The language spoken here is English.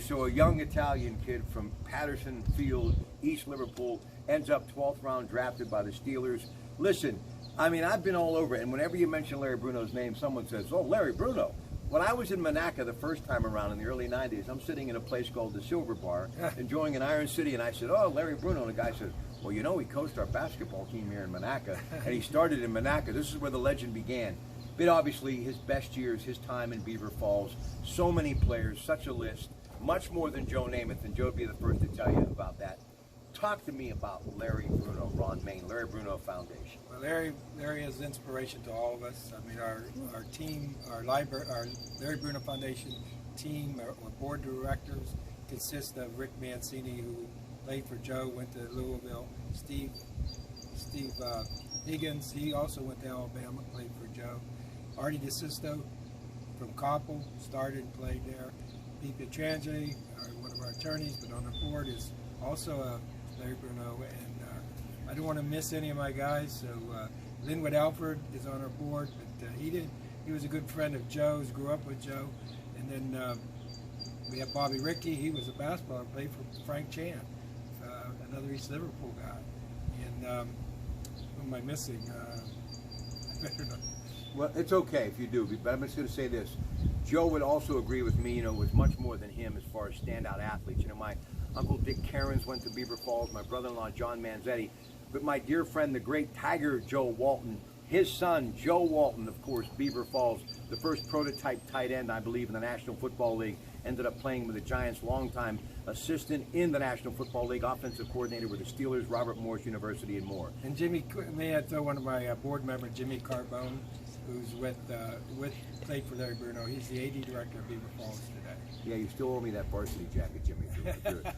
so a young Italian kid from Patterson Field, East Liverpool, ends up 12th round drafted by the Steelers. Listen, I mean, I've been all over it, and whenever you mention Larry Bruno's name, someone says, oh, Larry Bruno. When I was in Monaco the first time around in the early 90s, I'm sitting in a place called the Silver Bar, enjoying an Iron City, and I said, oh, Larry Bruno. And the guy said, well, you know, he coached our basketball team here in Monaco, and he started in Monaco. This is where the legend began. But obviously, his best years, his time in Beaver Falls, so many players, such a list, much more than Joe Namath, and Joe would be the first to tell you about that. Talk to me about Larry Bruno, Ron Main, Larry Bruno Foundation. Well, Larry is inspiration to all of us. I mean, our team, our Larry Bruno Foundation team, our board of directors consists of Rick Mancini, who played for Joe, went to Louisville. Steve Higgins, he also went to Alabama, played for Joe. Artie DeSisto from Coppell, started and played there. Pete Pietrangeli, one of our attorneys, but on the board is also Larry Bruno, and I don't want to miss any of my guys. So Linwood Alford is on our board, but he was a good friend of Joe's, grew up with Joe. And then we have Bobby Rickey. He was a basketballer, played for Frank Chan, another East Liverpool guy. And who am I missing? I better not. Well, it's okay if you do, but I'm just going to say this. Joe would also agree with me, you know, it was much more than him as far as standout athletes. You know, my Uncle Dick Cairns went to Beaver Falls, my brother-in-law John Manzetti, but my dear friend, the great Tiger Joe Walton, his son, Joe Walton, of course, Beaver Falls, the first prototype tight end, I believe, in the National Football League, ended up playing with the Giants, longtime assistant in the National Football League, offensive coordinator with the Steelers, Robert Morris University, and more. And Jimmy, may I throw one of my board members, Jimmy Carbone, who's played for Larry Bruno. He's the AD director of Beaver Falls today. Yeah, you still owe me that varsity jacket, Jimmy.